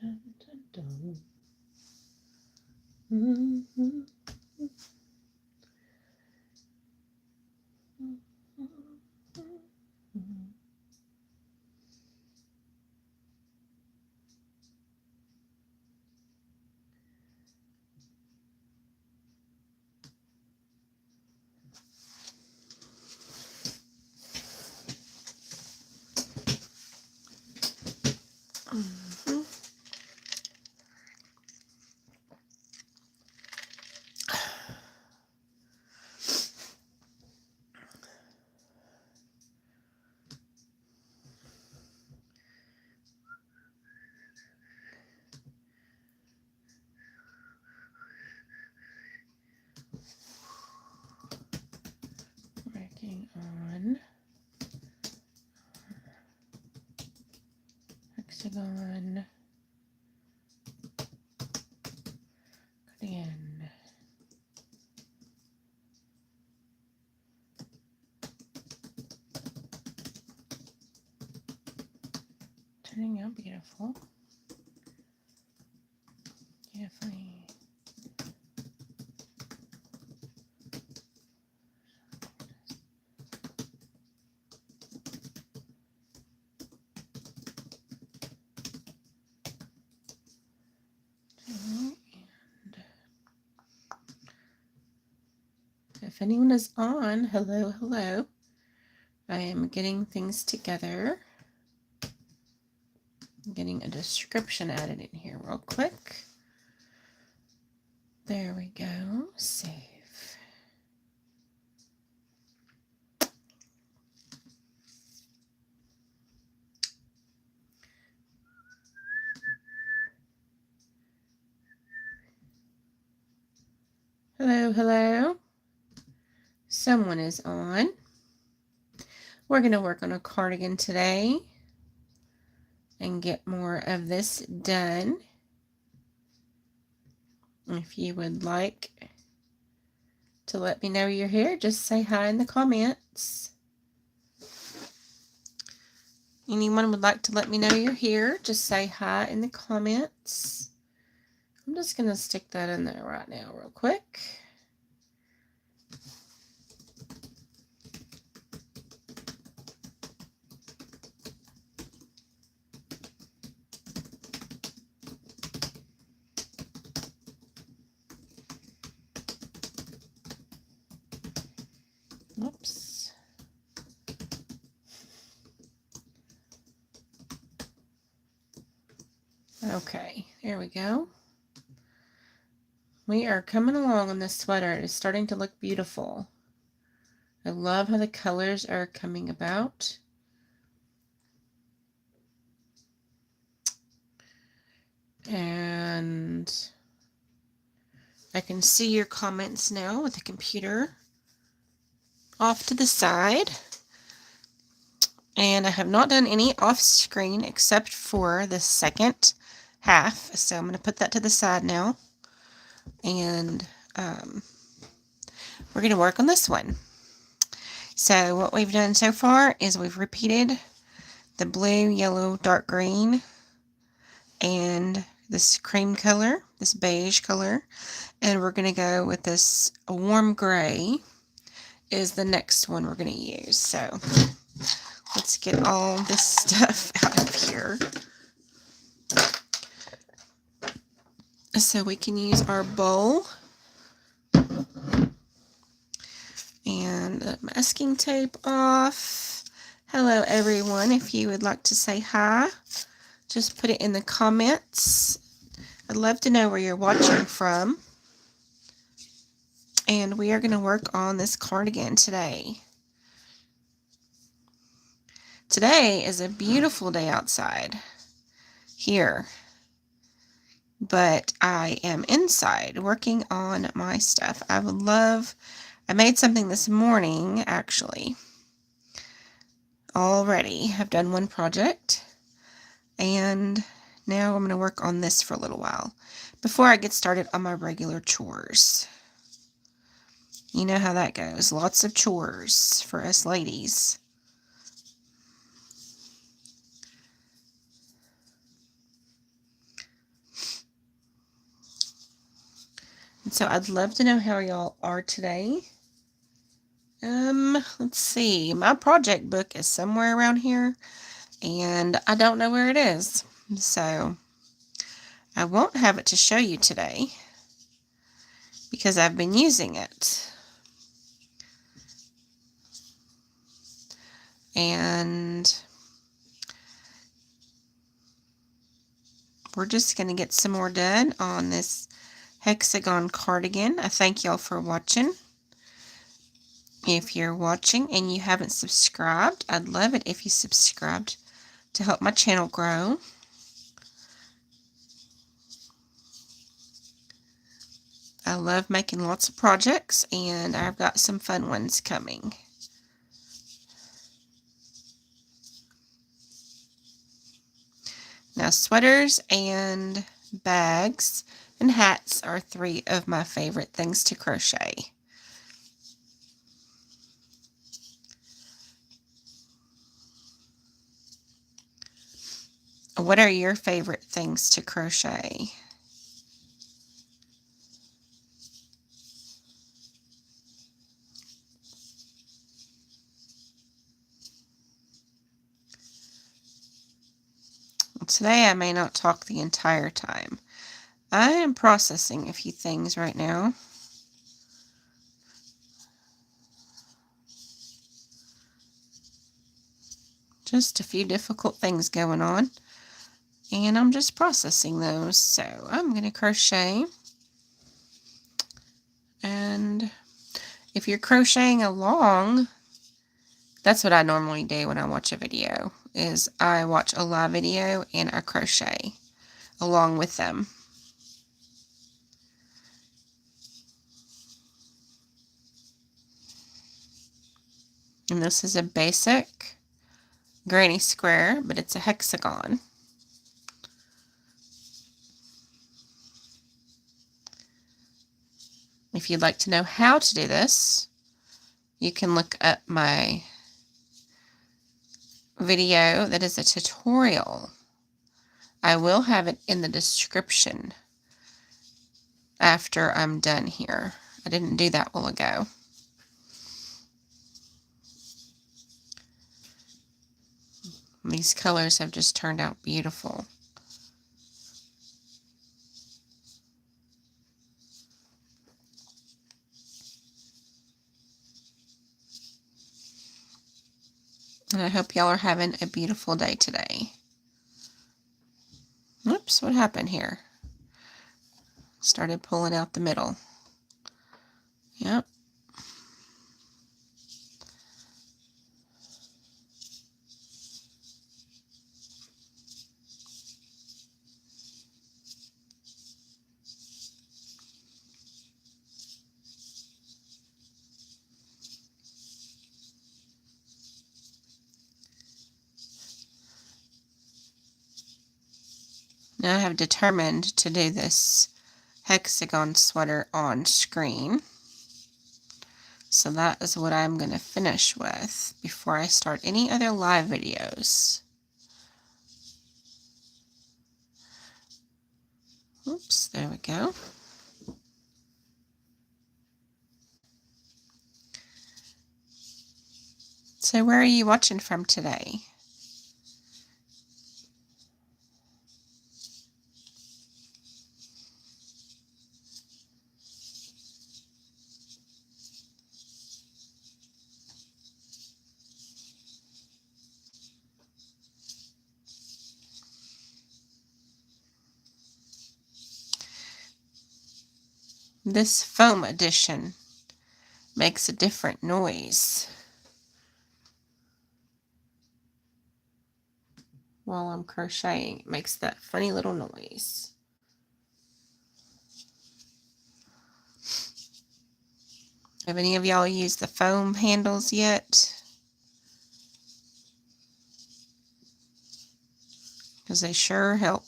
dun, dun, dun. Mm-hmm. Working on hexagon, cardigan. Turning out beautiful. Beautifully. And if anyone is on, hello, hello. I am getting things together. I'm getting a description added in here real quick. There we go. Save. Hello, hello. Someone is on. We're going to work on a cardigan today and get more of this done. If you would like to let me know you're here, just say hi in the comments. Anyone would like to let me know you're here, just say hi in the comments. I'm just going to stick that in there right now real quick. Oops. Okay, there we go. We are coming along on this sweater. It is starting to look beautiful. I love how the colors are coming about. And I can see your comments now with the computer off to the side. And I have not done any off screen except for the second half. So I'm going to put that to the side now. And we're going to work on this one. So what we've done so far is we've repeated the blue, yellow, dark green, and this cream color, this beige color, and we're going to go with this warm gray is the next one we're going to use. So let's get all this stuff out of here so we can use our bowl and the masking tape off. Hello everyone, if you would like to say hi, just put it in the comments. I'd love to know where you're watching from. And we are going to work on this cardigan today. Today is a beautiful day outside here, but I am inside working on my stuff. I made something this morning actually already. I've done one project and now I'm going to work on this for a little while before I get started on my regular chores. You know how that goes. Lots of chores for us ladies. So I'd love to know how y'all are today. Let's see. My project book is somewhere around here, and I don't know where it is. So I won't have it to show you today because I've been using it. And we're just going to get some more done on this hexagon cardigan. I thank y'all for watching. If you're watching and you haven't subscribed, I'd love it if you subscribed to help my channel grow. I love making lots of projects, and I've got some fun ones coming. Now, sweaters and bags and hats are 3 of my favorite things to crochet. What are your favorite things to crochet? Today I may not talk the entire time. I am processing a few things right now. Just a few difficult things going on, and I'm just processing those. So I'm going to crochet, and if you're crocheting along, that's what I normally do when I watch a video, is I watch a live video and I crochet along with them. And this is a basic granny square, but it's a hexagon. If you'd like to know how to do this, you can look up my video that is a tutorial. I will have it in the description after I'm done here. I didn't do that a while ago. These colors have just turned out beautiful. And I hope y'all are having a beautiful day today. Oops, what happened here? Started pulling out the middle. Yep. Now I have determined to do this hexagon sweater on screen. So that is what I'm going to finish with before I start any other live videos. Oops, there we go. So where are you watching from today? This foam edition makes a different noise while I'm crocheting. It makes that funny little noise. Have any of y'all used the foam handles yet? Because they sure help.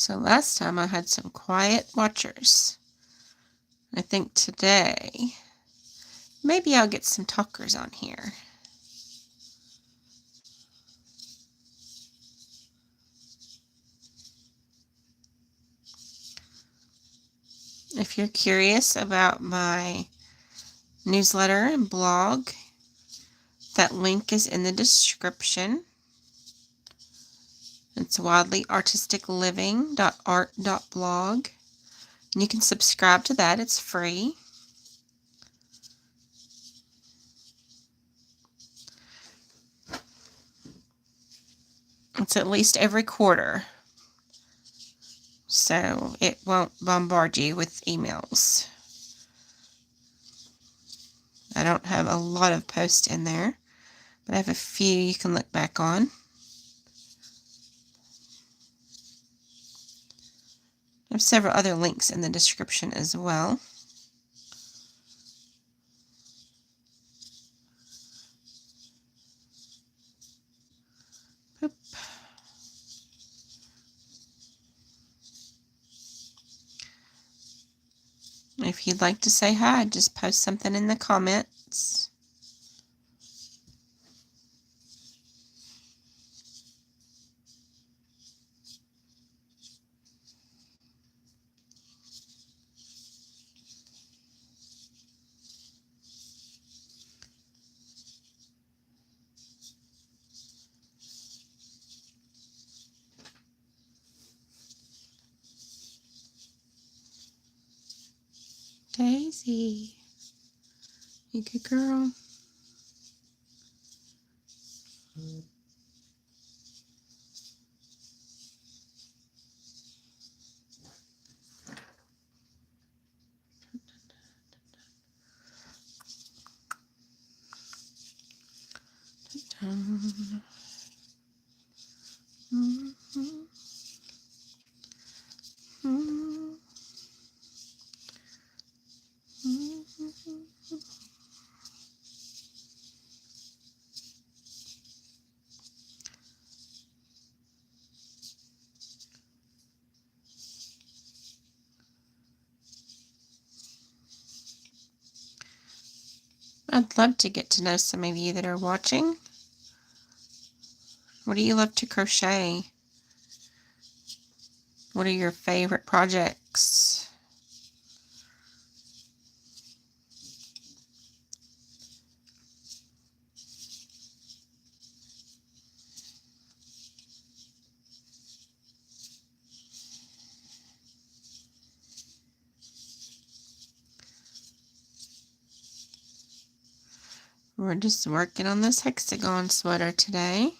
So last time I had some quiet watchers. I think today, maybe I'll get some talkers on here. If you're curious about my newsletter and blog, that link is in the description. It's wildlyartisticliving.art.blog. And you can subscribe to that. It's free. It's at least every quarter, so it won't bombard you with emails. I don't have a lot of posts in there, but I have a few you can look back on. I have several other links in the description as well. Boop. If you'd like to say hi, just post something in the comments. Daisy, you good girl. I'd love to get to know some of you that are watching. What do you love to crochet? What are your favorite projects? We're just working on this hexagon sweater today.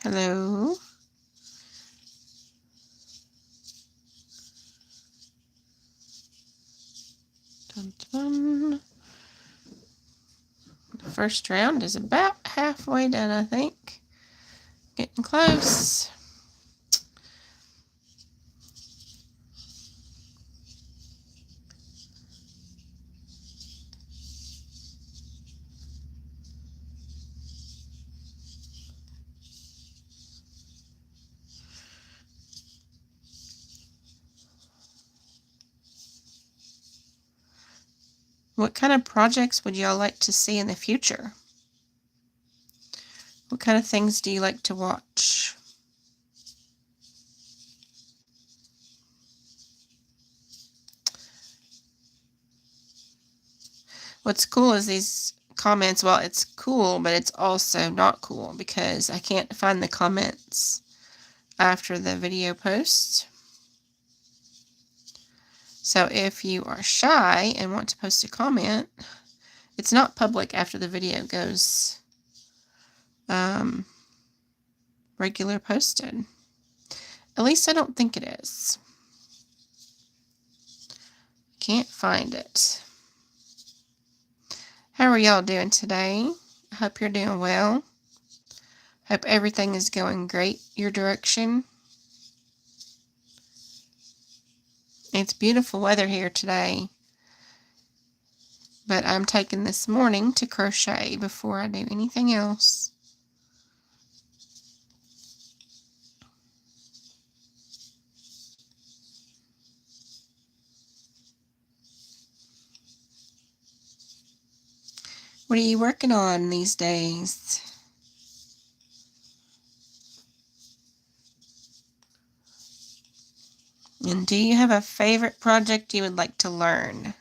Hello. Dun, dun. The first round is about halfway done, I think. Getting close. What kind of projects would y'all like to see in the future? What kind of things do you like to watch? What's cool is these comments. Well, it's cool, but it's also not cool because I can't find the comments after the video post. So if you are shy and want to post a comment, it's not public after the video goes regular posted. At least I don't think it is. Can't find it. How are y'all doing today? I hope you're doing well. Hope everything is going great your direction. It's beautiful weather here today, but I'm taking this morning to crochet before I do anything else. What are you working on these days? And do you have a favorite project you would like to learn?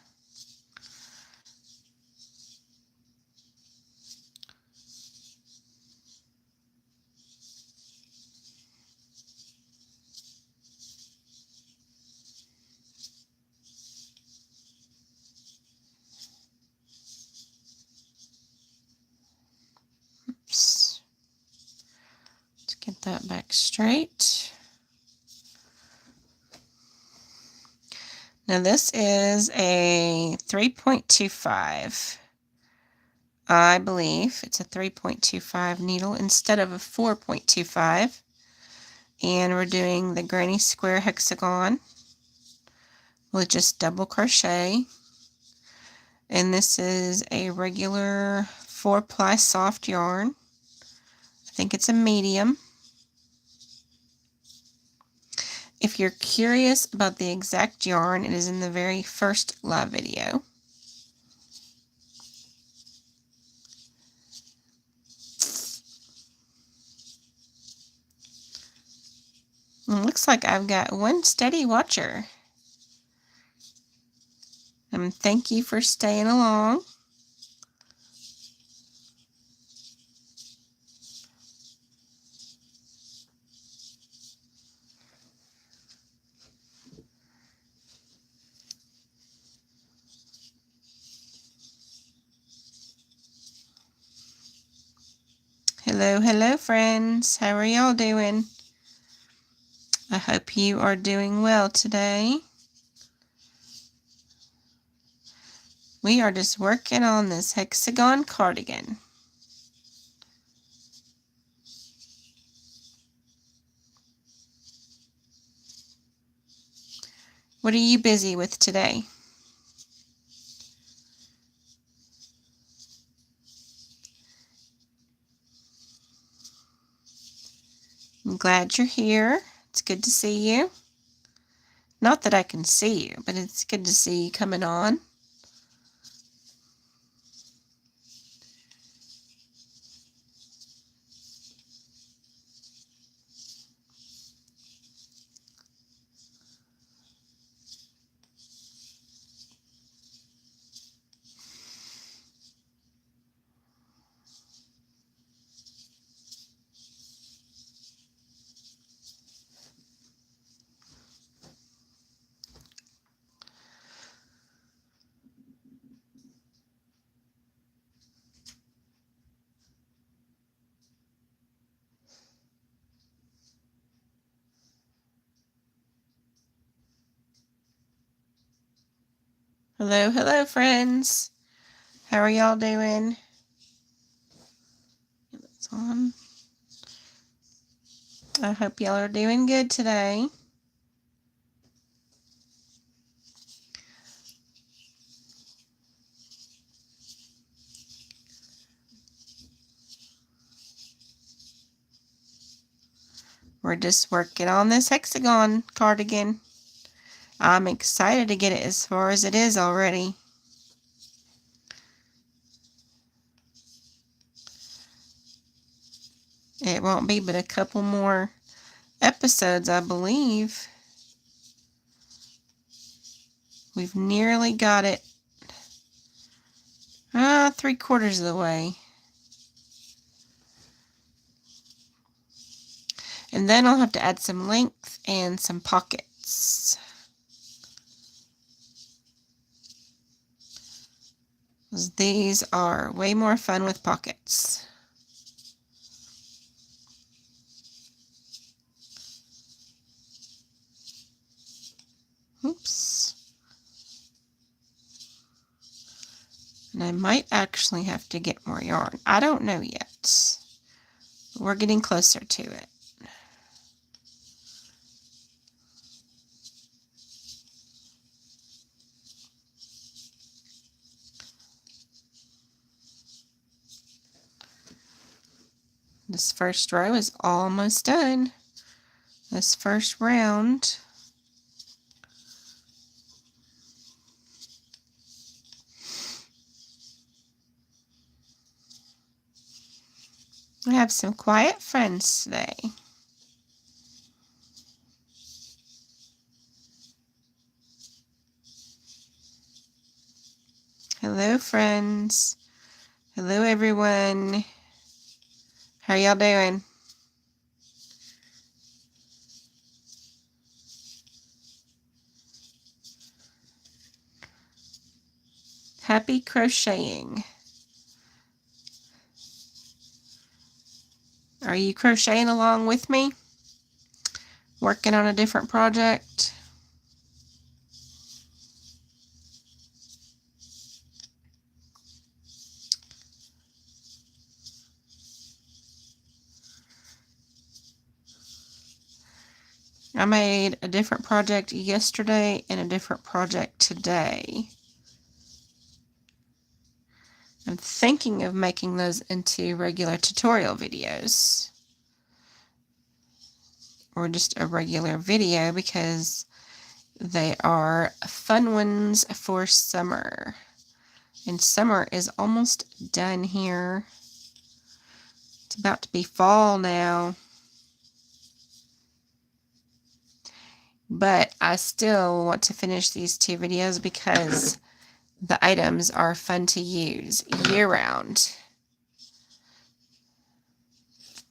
Oops. Let's get that back straight. Now this is a 3.25. I believe it's a 3.25 needle instead of a 4.25. And we're doing the granny square hexagon with just double crochet. And this is a regular 4-ply soft yarn. I think it's a medium. If you're curious about the exact yarn, it is in the very first live video. It looks like I've got one steady watcher. And thank you for staying along. Hello, hello friends. How are y'all doing? I hope you are doing well today. We are just working on this hexagon cardigan. What are you busy with today? I'm glad you're here. It's good to see you. Not that I can see you, but it's good to see you coming on. Hello, hello friends. How are y'all doing? It's on. I hope y'all are doing good today. We're just working on this hexagon cardigan. I'm excited to get it as far as it is already. It won't be but a couple more episodes, I believe. We've nearly got it 3/4 of the way. And then I'll have to add some length and some pockets. These are way more fun with pockets. Oops. And I might actually have to get more yarn. I don't know yet. We're getting closer to it. first row is almost done. This first round. I have some quiet friends today. Hello, friends. Hello, everyone. How y'all doing? Happy crocheting. Are you crocheting along with me? Working on a different project? I made a different project yesterday and a different project today. I'm thinking of making those into regular tutorial videos. Or just a regular video because they are fun ones for summer. And summer is almost done here. It's about to be fall now. But I still want to finish these two videos because the items are fun to use year-round.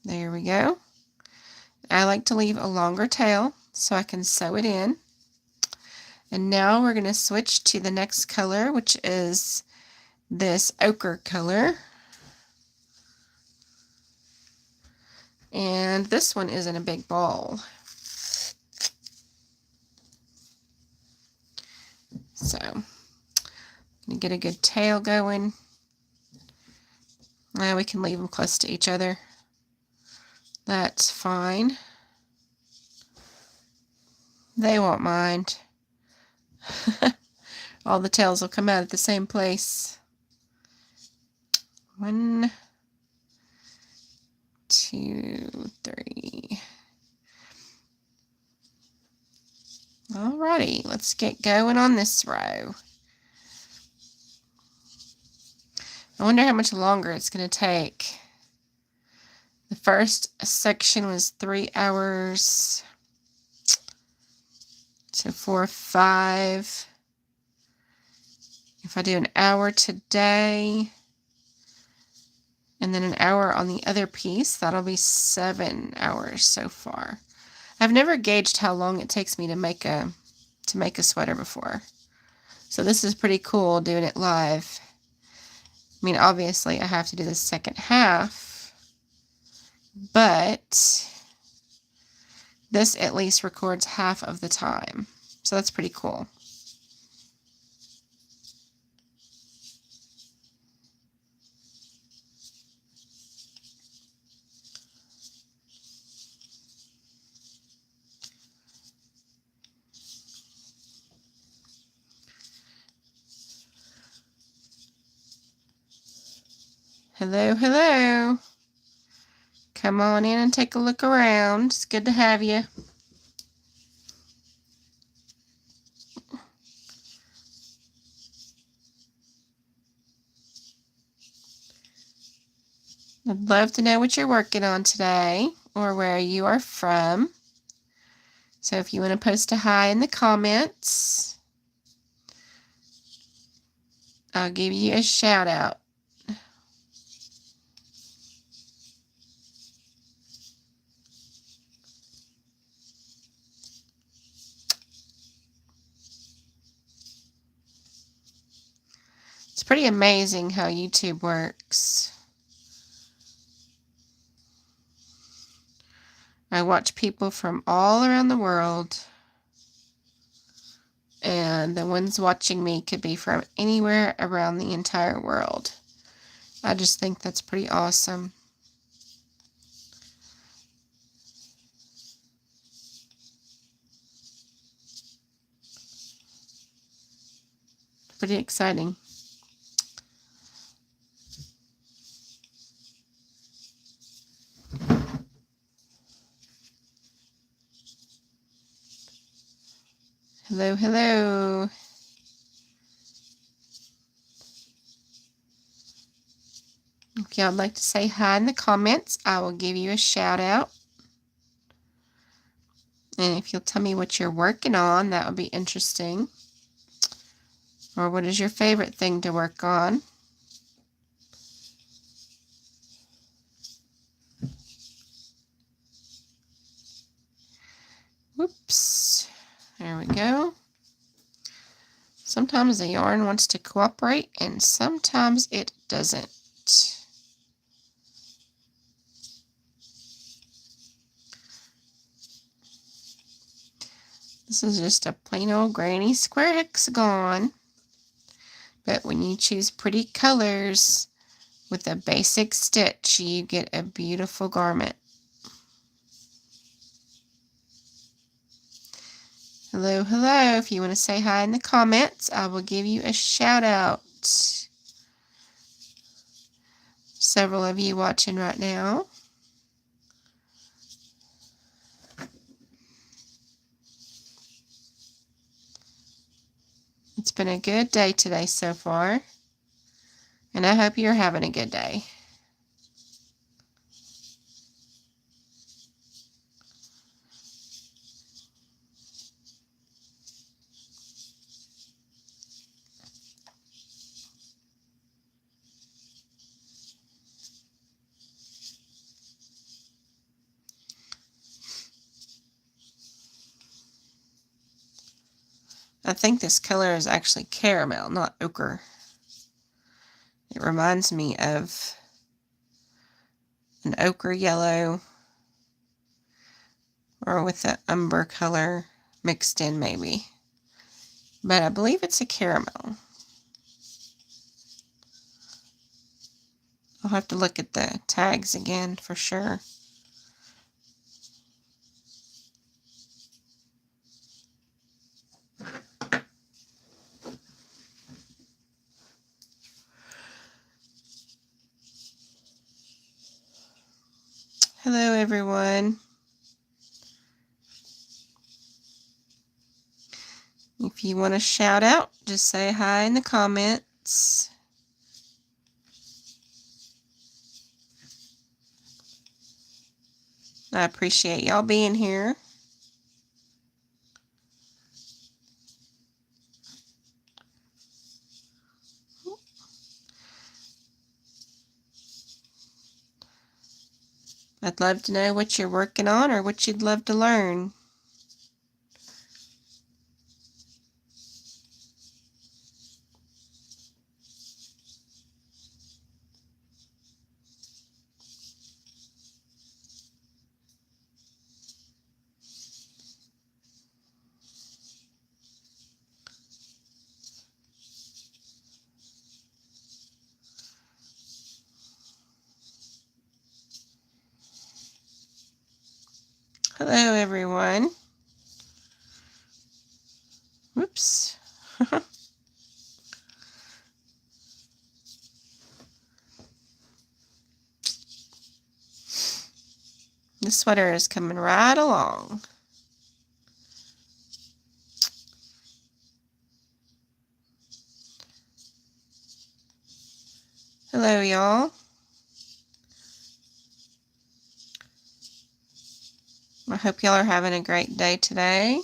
There we go. I like to leave a longer tail so I can sew it in. And now we're going to switch to the next color, which is this ochre color. And this one is in a big ball. So, I'm going to get a good tail going. Now we can leave them close to each other. That's fine. They won't mind. All the tails will come out at the same place. 1, 2, 3. Alrighty, let's get going on this row. I wonder how much longer it's going to take. The first section was 3 hours. So 4, 5. If I do an hour today, and then an hour on the other piece, that'll be 7 hours so far. I've never gauged how long it takes me to make a sweater before. So this is pretty cool doing it live. I mean, obviously I have to do the second half, but this at least records half of the time. So that's pretty cool. Hello, hello. Come on in and take a look around. It's good to have you. I'd love to know what you're working on today or where you are from. So if you want to post a hi in the comments, I'll give you a shout out. It's pretty amazing how YouTube works. I watch people from all around the world, and the ones watching me could be from anywhere around the entire world. I just think that's pretty awesome. Pretty exciting. Hello, hello. If y'all would like to say hi in the comments, I will give you a shout out. And if you'll tell me what you're working on, that would be interesting. Or what is your favorite thing to work on? Whoops. There we go. Sometimes the yarn wants to cooperate and sometimes it doesn't. This is just a plain old granny square hexagon. But when you choose pretty colors with a basic stitch, you get a beautiful garment. Hello, hello. If you want to say hi in the comments, I will give you a shout out. Several of you watching right now. It's been a good day today so far, and I hope you're having a good day. I think this color is actually caramel, not ochre. It reminds me of an ochre yellow, or with the umber color mixed in maybe. But I believe it's a caramel. I'll have to look at the tags again for sure. Hello everyone. If you want to shout out, just say hi in the comments. I appreciate y'all being here. I'd love to know what you're working on or what you'd love to learn. Hello everyone. Whoops. The sweater is coming right along. Hello y'all. I hope y'all are having a great day today.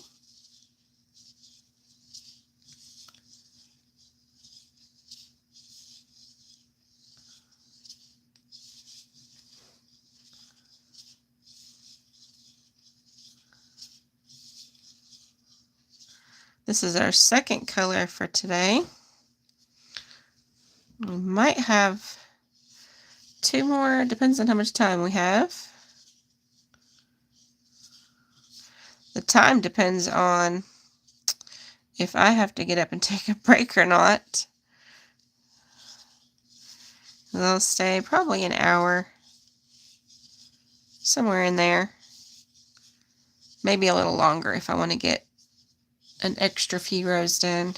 This is our second color for today. We might have two more, depends on how much time we have. The time depends on if I have to get up and take a break or not. They'll stay probably an hour, somewhere in there. Maybe a little longer if I want to get an extra few rows done.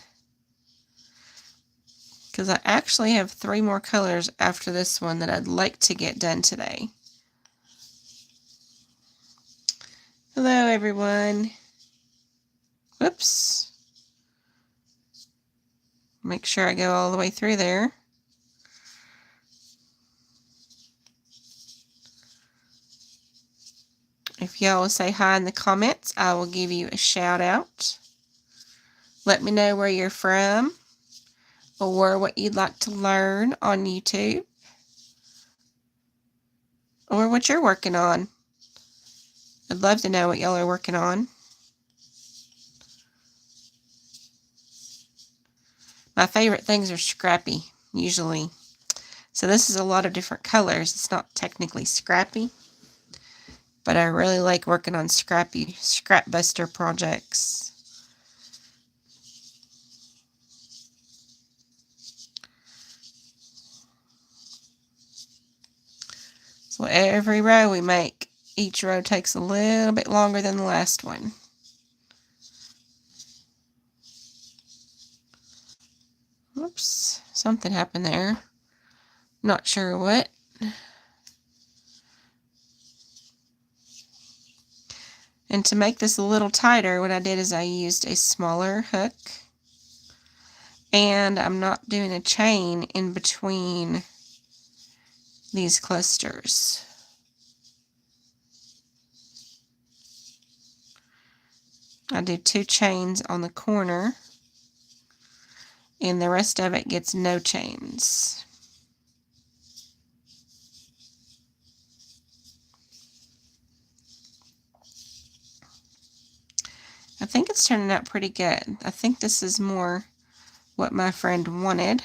Because I actually have 3 more colors after this one that I'd like to get done today. Hello everyone. Whoops. Make sure I go all the way through there. If y'all will say hi in the comments, I will give you a shout out. Let me know where you're from or what you'd like to learn on YouTube or what you're working on. I'd love to know what y'all are working on. My favorite things are scrappy, usually. So this is a lot of different colors. It's not technically scrappy, but I really like working on scrappy scrap buster projects. So every row we make, each row takes a little bit longer than the last one. Oops, something happened there. Not sure what. And to make this a little tighter, what I did is I used a smaller hook. And I'm not doing a chain in between these clusters. I do 2 chains on the corner, and the rest of it gets no chains. I think it's turning out pretty good. I think this is more what my friend wanted.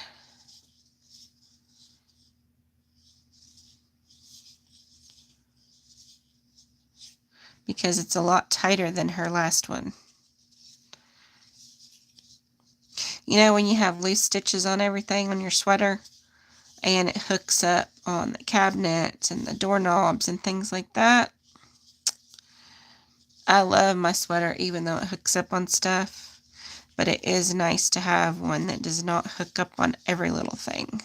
Because it's a lot tighter than her last one. You know when you have loose stitches on everything on your sweater and it hooks up on the cabinets and the doorknobs and things like that? I love my sweater even though it hooks up on stuff, but it is nice to have one that does not hook up on every little thing.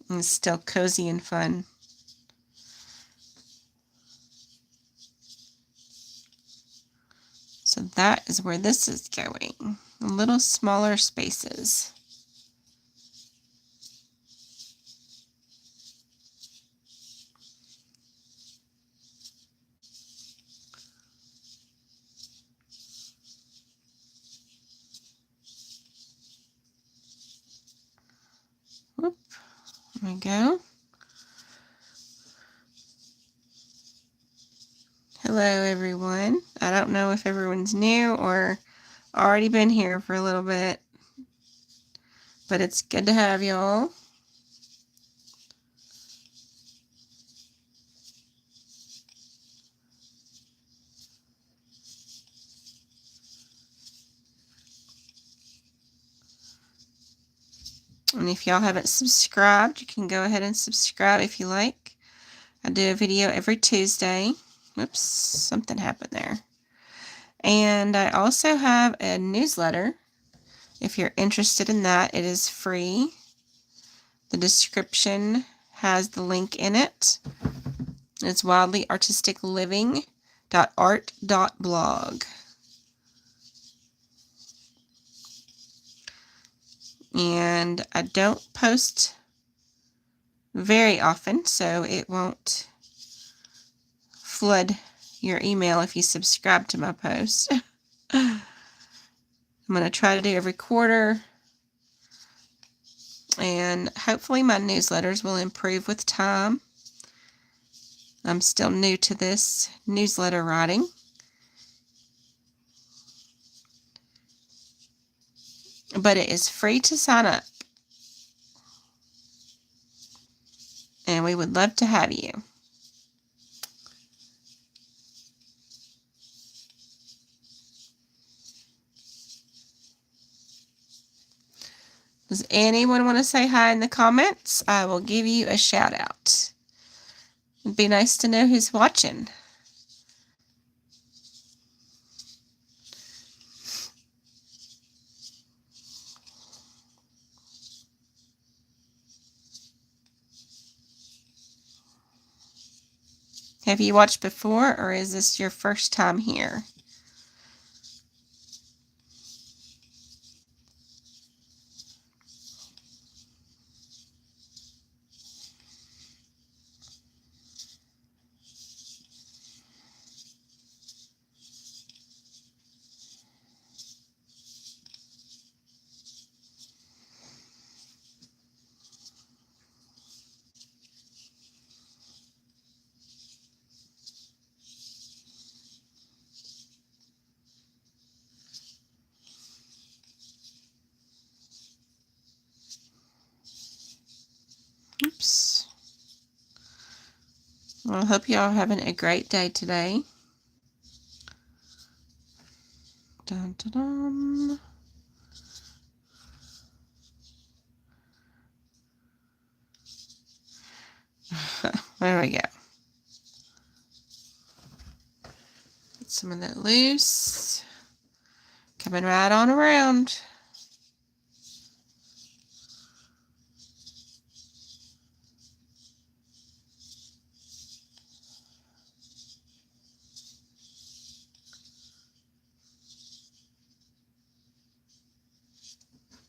And it's still cozy and fun. So that is where this is going. A little smaller spaces. Whoop, there we go. Hello everyone. I don't know if everyone's new or already been here for a little bit, but it's good to have y'all. And if y'all haven't subscribed, you can go ahead and subscribe if you like. I do a video every Tuesday. Oops, something happened there. And I also have a newsletter. If you're interested in that, it is free. The description has the link in it. It's wildlyartisticliving.art.blog. And I don't post very often, so it won't flood your email if you subscribe to my post. I'm going to try to do every quarter, and hopefully my newsletters will improve with time. I'm still new to this newsletter writing. But it is free to sign up. And we would love to have you. Does anyone want to say hi in the comments? I will give you a shout out. It'd be nice to know who's watching. Have you watched before, or is this your first time here? Well, I hope y'all are having a great day today. Dun, dun, dun. There we go. Get some of that loose. Coming right on around.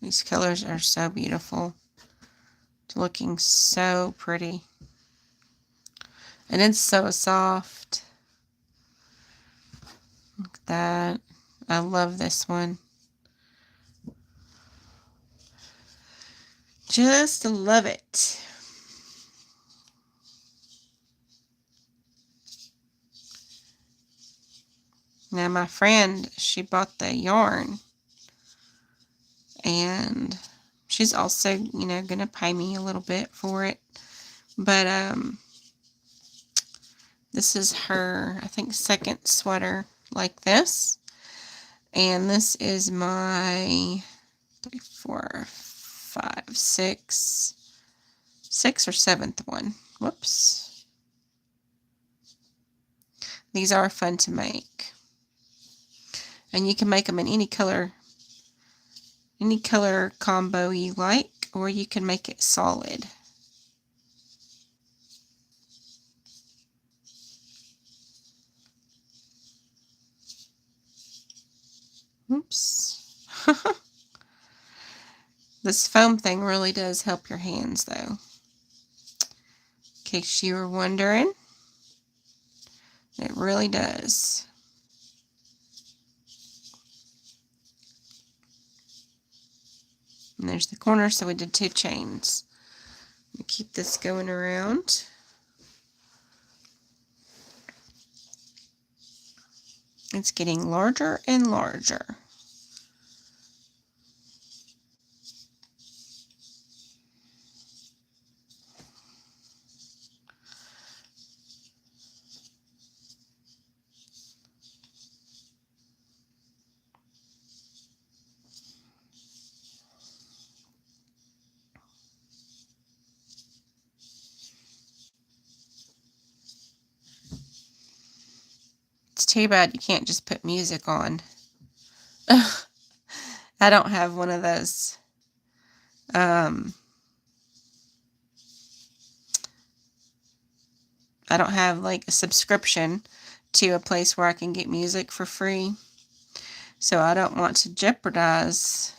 These colors are so beautiful. It's looking so pretty. And it's so soft. Look at that. I love this one. Just love it. Now my friend, she bought the yarn. And she's also, going to pay me a little bit for it. But this is her, I think, second sweater like this. And this is my 3, 4, 5, 6 or 7th one. Whoops. These are fun to make. And you can make them in any color combo you like, or you can make it solid. Oops. This foam thing really does help your hands, though. In case you were wondering, it really does. And there's the corner, so we did 2 chains. Keep this going around. It's getting larger and larger. It's too bad you can't just put music on. I don't have one of those. I don't have like a subscription to a place where I can get music for free. So I don't want to jeopardize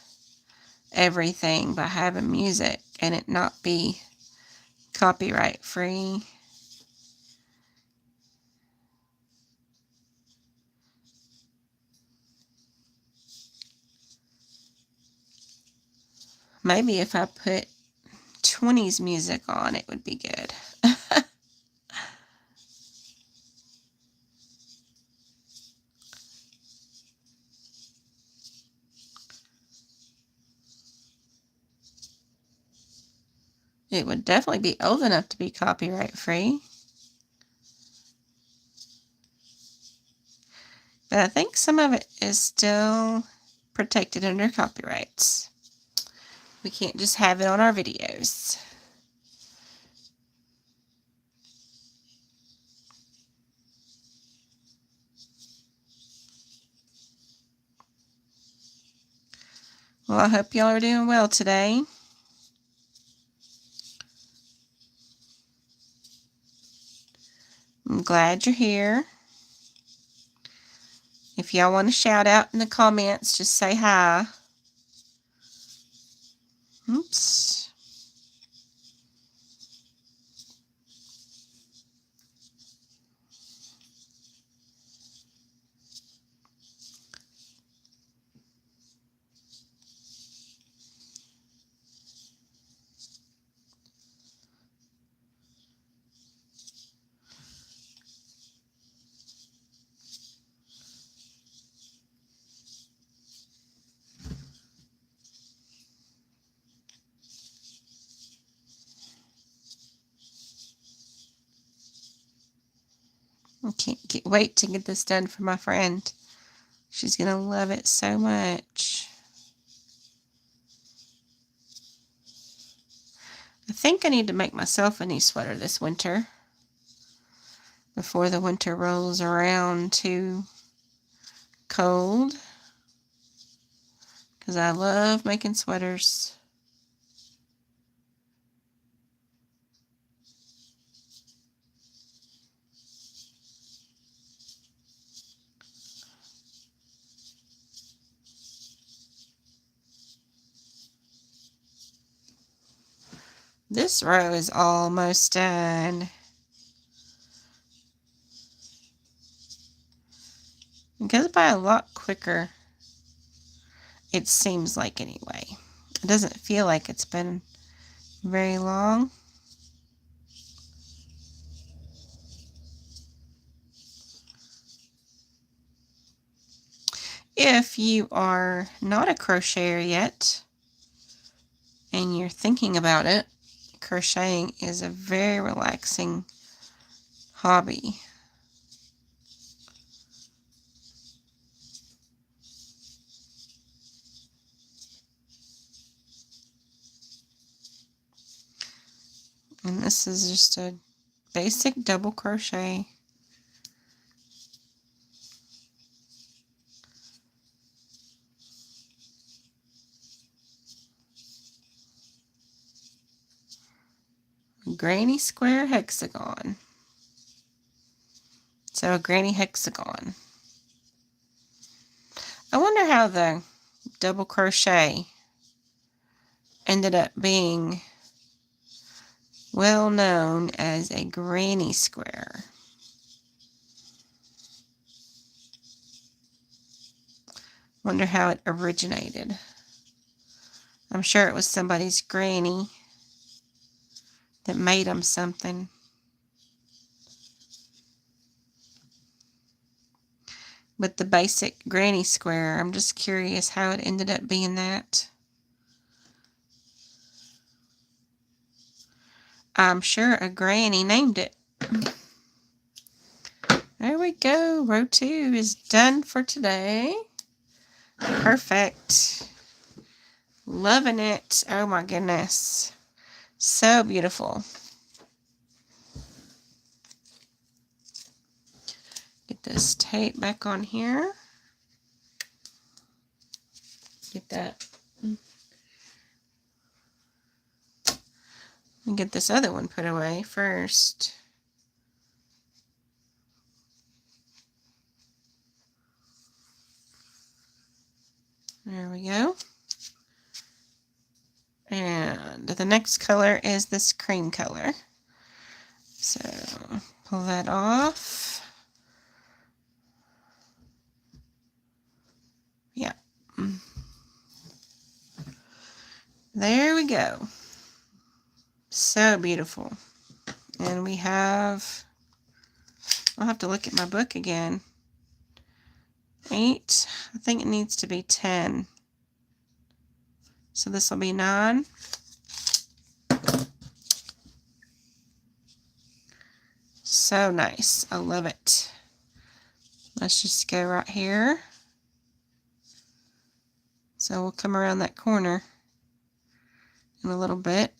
everything by having music and it not be copyright free. Maybe if I put 20s music on, it would be good. It would definitely be old enough to be copyright free. But I think some of it is still protected under copyrights. We can't just have it on our videos. Well, I hope y'all are doing well today. I'm glad you're here. If y'all want to shout out in the comments, just say hi. Oops. I can't wait to get this done for my friend. She's going to love it so much. I think I need to make myself a new sweater this winter before the winter rolls around too cold, because I love making sweaters. This row is almost done. It goes by a lot quicker, it seems like anyway. It doesn't feel like it's been very long. If you are not a crocheter yet and you're thinking about it, crocheting is a very relaxing hobby. And this is just a basic double crochet. Granny square hexagon. So a granny hexagon. I wonder how the double crochet ended up being well known as a granny square. Wonder how it originated. I'm sure it was somebody's granny that made them something. But the basic granny square, I'm just curious how it ended up being that. I'm sure a granny named it. There we go. Row 2 is done for today. Perfect. Loving it. Oh my goodness. So beautiful. Get this tape back on here. Get that. And get this other one put away first. There we go. And the next color is this cream color. So pull that off. Yeah. There we go. So beautiful. And we have, I'll have to look at my book again. 8. I think it needs to be 10. So this will be 9. So nice. I love it. Let's just go right here. So we'll come around that corner in a little bit.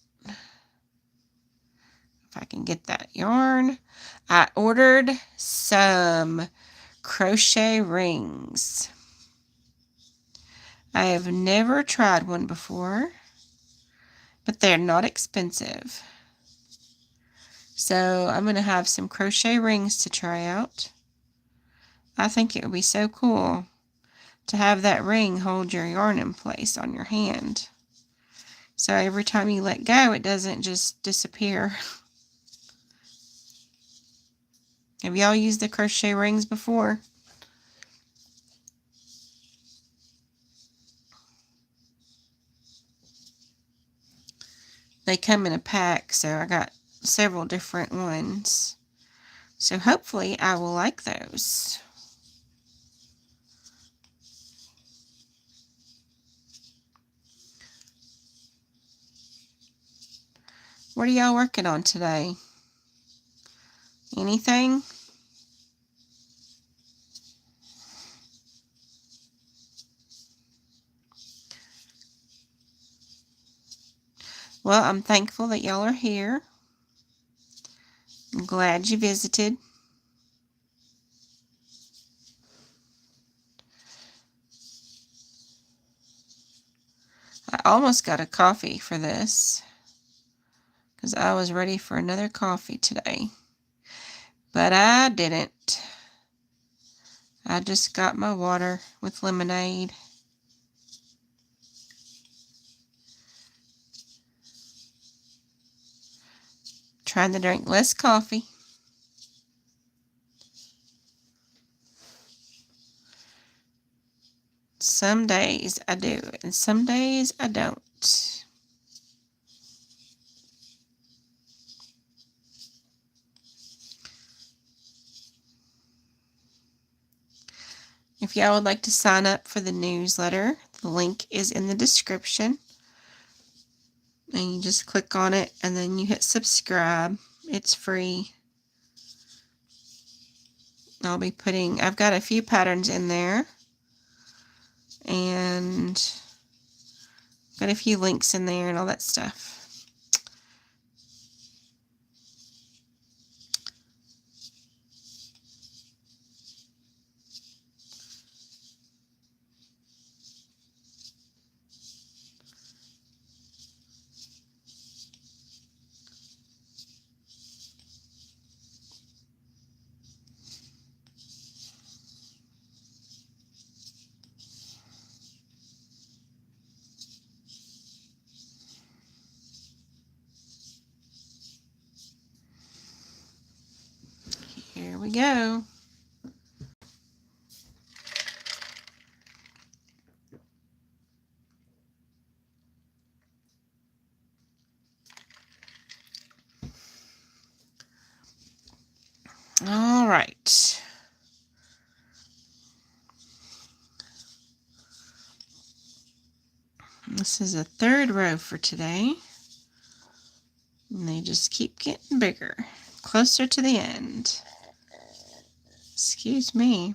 If I can get that yarn. I ordered some crochet rings. I have never tried one before, but they're not expensive. So I'm going to have some crochet rings to try out. I think it would be so cool to have that ring hold your yarn in place on your hand. So every time you let go, it doesn't just disappear. Have y'all used the crochet rings before? They come in a pack, so I got several different ones. So hopefully I will like those. What are y'all working on today? Anything? Well, I'm thankful that y'all are here. I'm glad you visited. I almost got a coffee for this because I was ready for another coffee today, but I didn't. I just got my water with lemonade. Trying to drink less coffee. Some days I do, and some days I don't. If y'all would like to sign up for the newsletter, the link is in the description. And you just click on it and then you hit subscribe. It's free. I've got a few patterns in there. And got a few links in there and all that stuff. Here we go. All right. This is the third row for today. And they just keep getting bigger, closer to the end. Excuse me.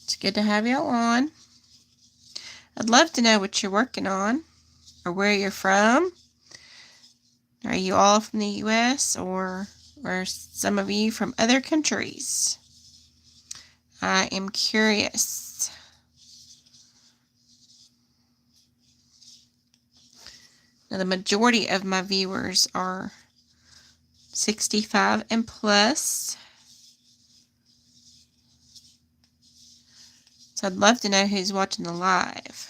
It's good to have y'all on. I'd love to know what you're working on or where you're from. Are you all from the U.S. or some of you from other countries? I am curious. Now, the majority of my viewers are 65 and plus. So I'd love to know who's watching the live.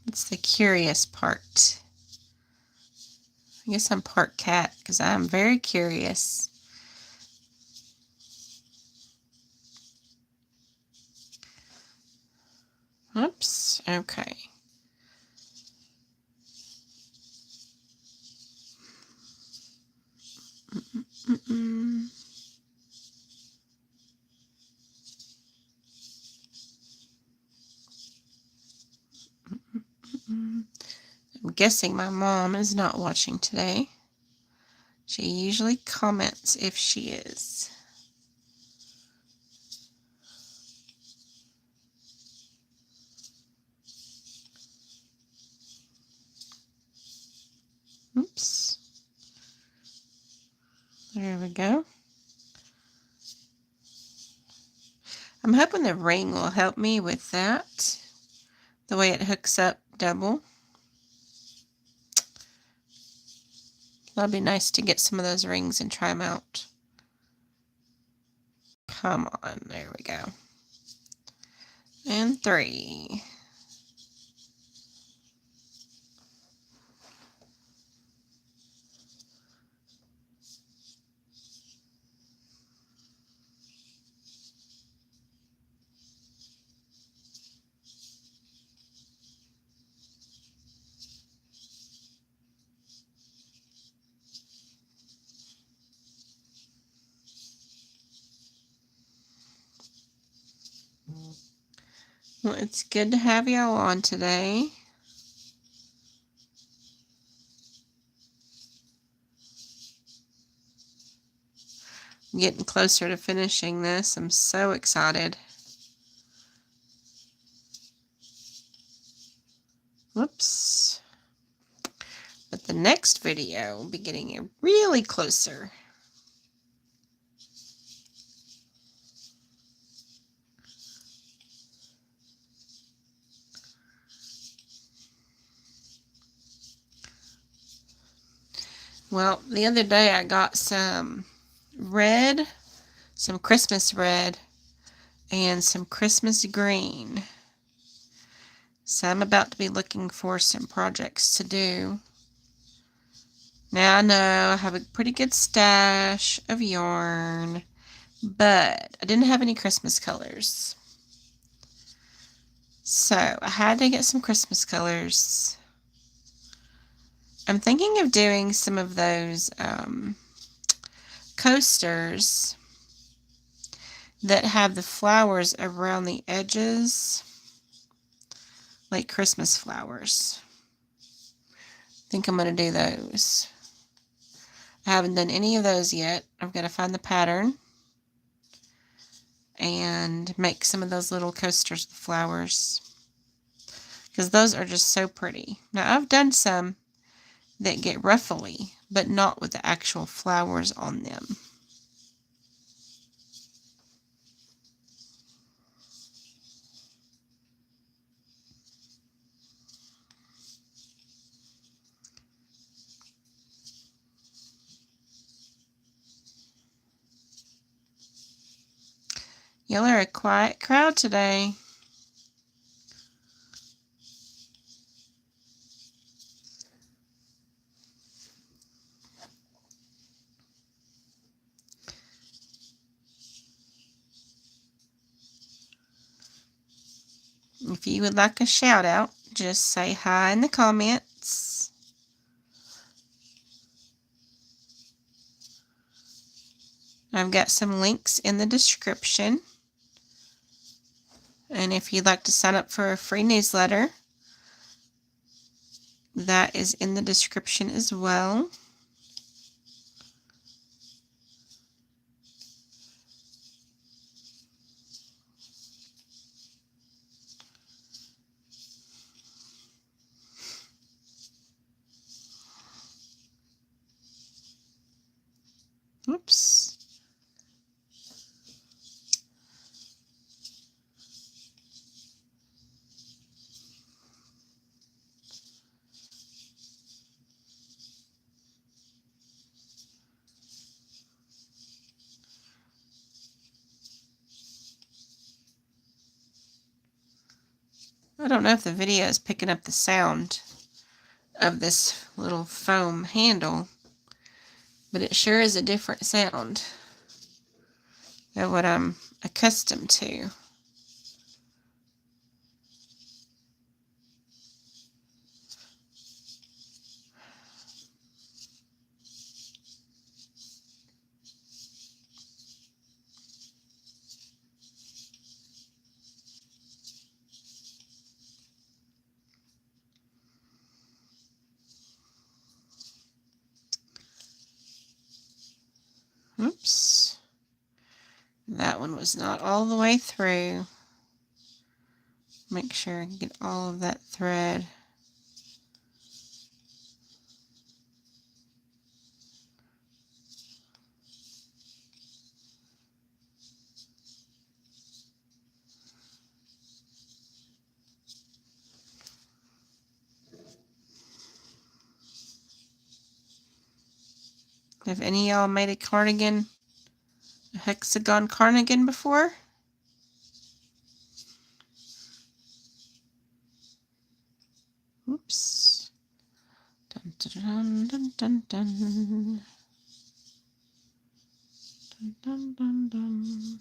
It's the curious part. I guess I'm part cat because I'm very curious. Oops, okay. I'm guessing my mom is not watching today. She usually comments if she is. Oops. There we go. I'm hoping the ring will help me with that. The way it hooks up double. That'd be nice to get some of those rings and try them out. Come on, there we go. And 3. Well, it's good to have y'all on today. I'm getting closer to finishing this. I'm so excited. Whoops. But the next video will be getting really closer. Well, the other day I got some red, some Christmas red, and some Christmas green. So I'm about to be looking for some projects to do. Now I know I have a pretty good stash of yarn, but I didn't have any Christmas colors. So I had to get some Christmas colors. I'm thinking of doing some of those coasters that have the flowers around the edges, like Christmas flowers. I think I'm going to do those. I haven't done any of those yet. I've got to find the pattern and make some of those little coasters with flowers, because those are just so pretty. Now I've done some that get ruffly, but not with the actual flowers on them. Y'all are a quiet crowd today. If you would like a shout out, just say hi in the comments. I've got some links in the description. And if you'd like to sign up for a free newsletter, that is in the description as well. Oops. I don't know if the video is picking up the sound of this little foam handle, but it sure is a different sound than what I'm accustomed to. Oops. That one was not all the way through. Make sure I can get all of that thread. Have any of y'all made a cardigan, a hexagon cardigan before? Oops. Dun, dun, dun, dun, dun. Dun, dun, dun, dun.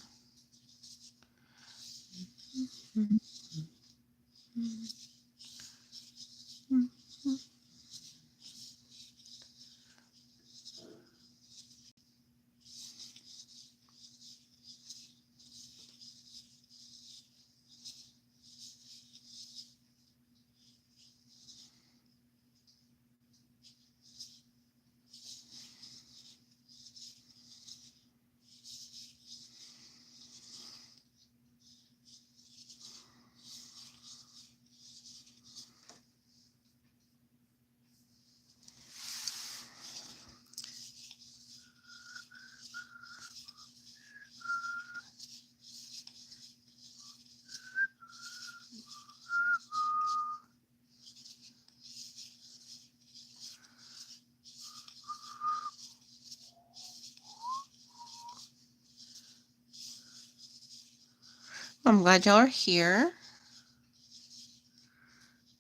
I'm glad y'all are here.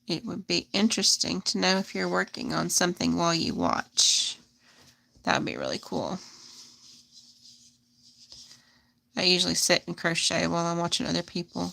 It would be interesting to know if you're working on something while you watch. That would be really cool. I usually sit and crochet while I'm watching other people.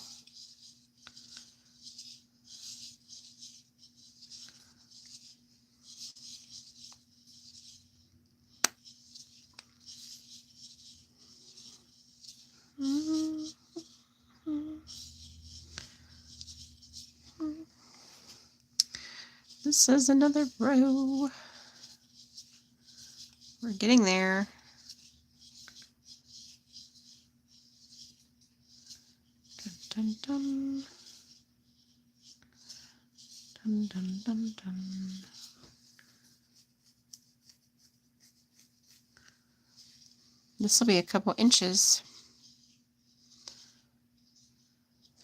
This is another row. We're getting there. Dun, dun, dun. Dun, dun, dun, dun. This will be a couple inches.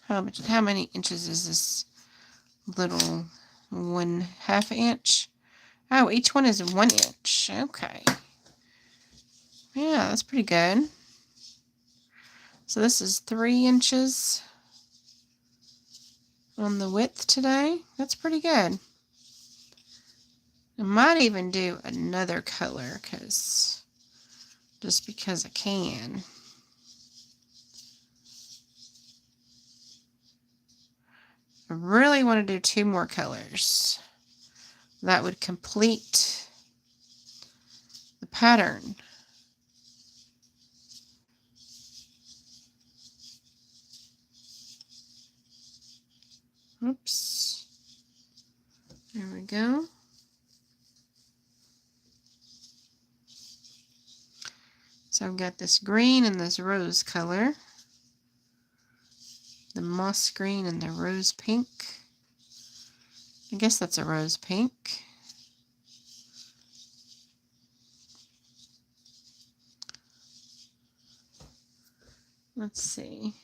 How many inches is this little 1/2 inch? Oh, each one is 1 inch. Okay. Yeah, that's pretty good. So this is 3 inches on the width today. That's pretty good. I might even do another color just because I can. I really want to do 2 more colors. That would complete the pattern. Oops. There we go. So I've got this green and this rose color. The moss green and the rose pink. I guess that's a rose pink. Let's see.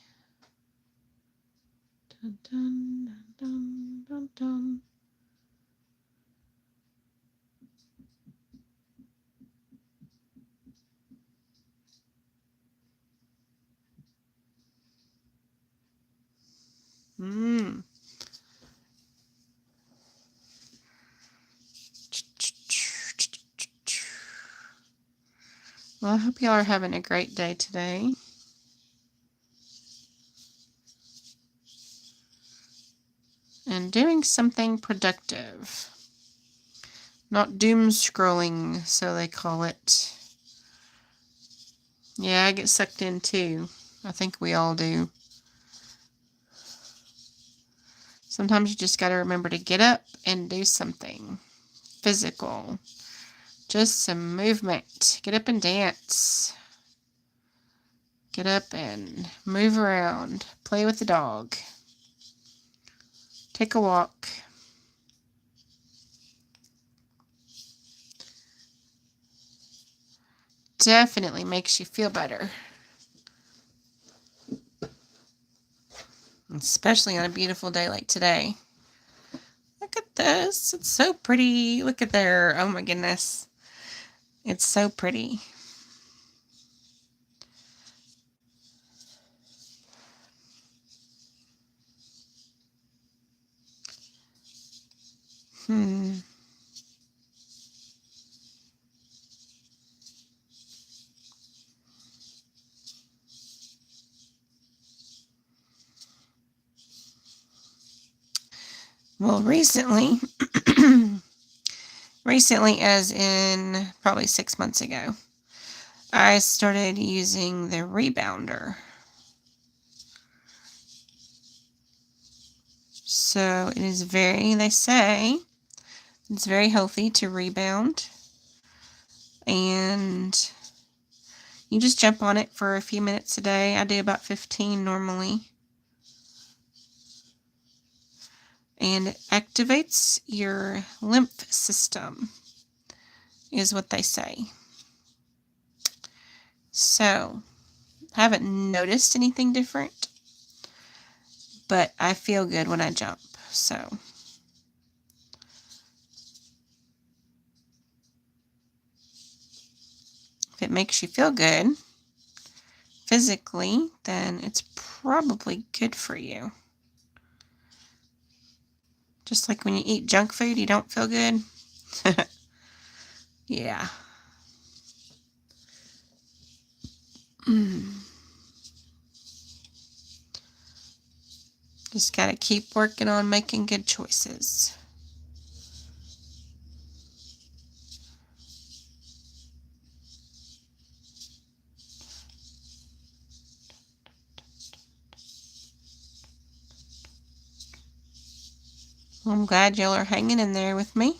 Dun, dun, dun, dun, dun. Well, I hope y'all are having a great day today. And doing something productive. Not doom scrolling, so they call it. Yeah, I get sucked in too. I think we all do. Sometimes you just got to remember to get up and do something physical. Just some movement. Get up and dance. Get up and move around. Play with the dog. Take a walk. Definitely makes you feel better. Especially on a beautiful day like today. Look at this. It's so pretty. Look at there. Oh my goodness. It's so pretty. Well, recently, as in probably 6 months ago, I started using the rebounder. So it is they say, it's very healthy to rebound. And you just jump on it for a few minutes a day. I do about 15 normally. And it activates your lymph system, is what they say. So, I haven't noticed anything different, but I feel good when I jump. So, if it makes you feel good, physically, then it's probably good for you. Just like when you eat junk food, you don't feel good. Yeah. Just gotta keep working on making good choices. Well, I'm glad y'all are hanging in there with me.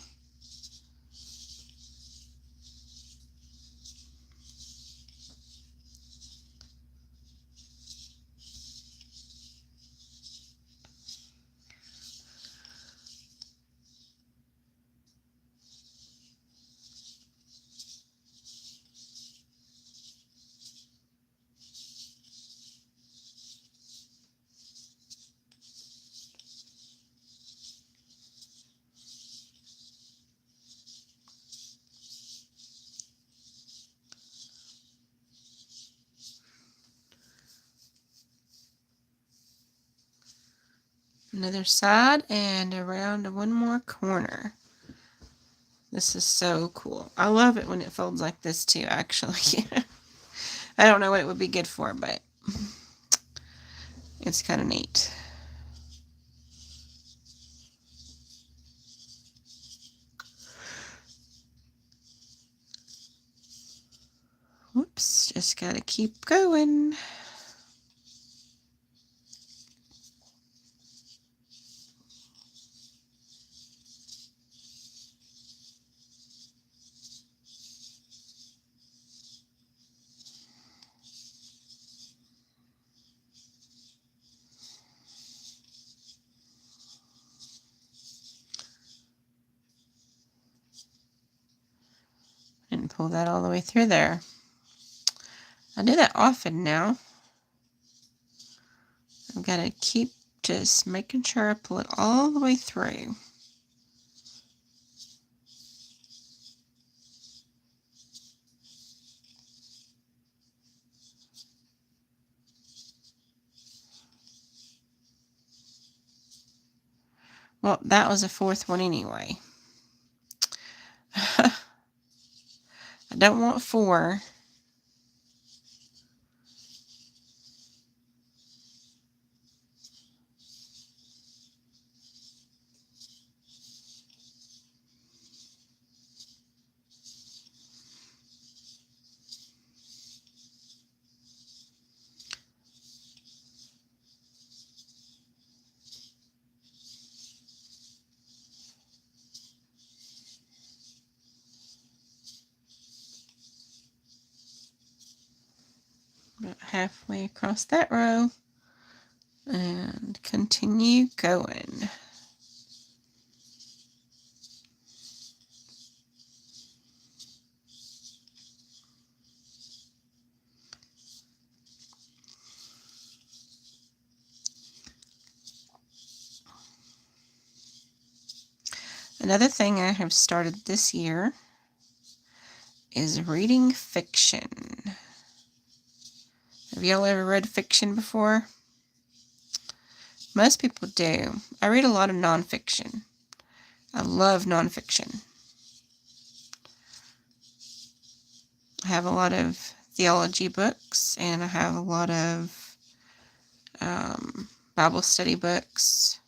Another side and around one more corner. This is so cool. I love it when it folds like this too, actually. I don't know what it would be good for, but it's kind of neat. Whoops, just gotta keep going. And pull that all the way through there. I do that often now. I've got to keep just making sure I pull it all the way through. Well, that was a fourth one anyway. I don't want 4. About halfway across that row. And continue going. Another thing I have started this year is reading fiction. Have y'all ever read fiction before? Most people do. I read a lot of nonfiction. I love nonfiction. I have a lot of theology books, and I have a lot of Bible study books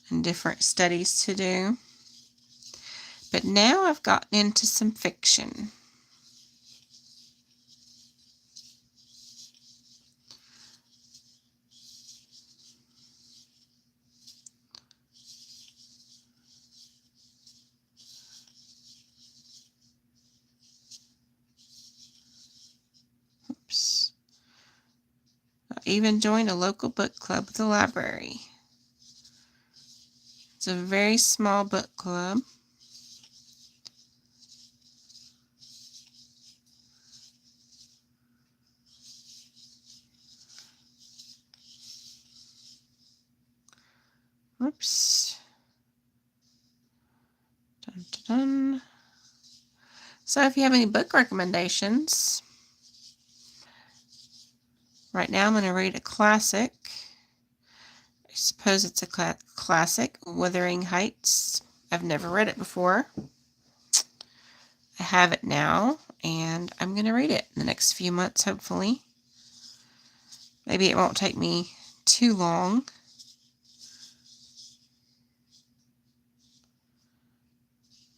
and different studies to do. But now I've gotten into some fiction. Oops. I even joined a local book club at the library. It's a very small book club. Whoops. Dun, dun, dun. So if you have any book recommendations, Right now I'm going to read a classic. I suppose it's a classic, Wuthering Heights. I've never read it before. I have it now, and I'm going to read it in the next few months, hopefully. Maybe it won't take me too long.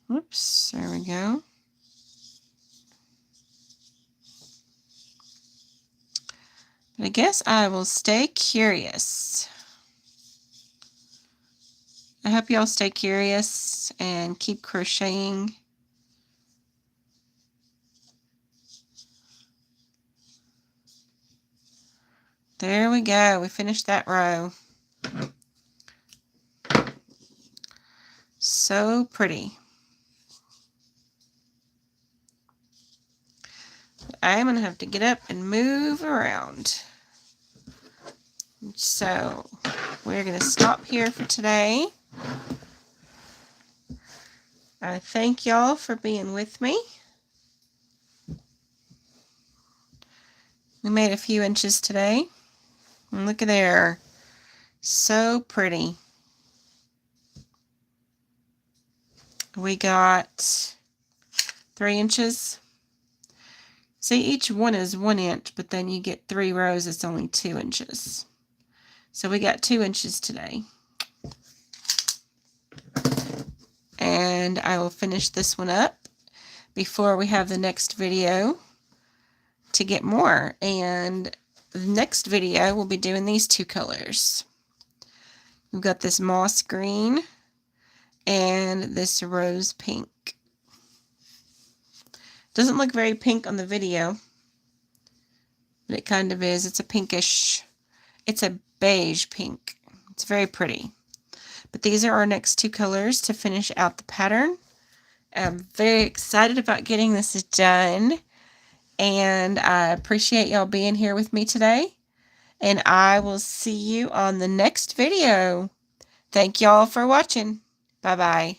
Whoops, there we go. But I guess I will stay curious. I hope y'all stay curious and keep crocheting. There we go. We finished that row. So pretty. I'm going to have to get up and move around. So we're going to stop here for today. I thank y'all for being with me. We made a few inches today. And look at there. So pretty. We got 3 inches. See, each one is 1 inch, but then you get 3 rows, it's only 2 inches. So we got 2 inches today. And I will finish this one up before we have the next video to get more. And the next video we'll be doing these 2 colors. We've got this moss green and this rose pink. Doesn't look very pink on the video, but it kind of is. It's a pinkish, it's a beige pink. It's very pretty. But these are our next 2 colors to finish out the pattern. I'm very excited about getting this done, and I appreciate y'all being here with me today, and I will see you on the next video. Thank y'all for watching. Bye-bye.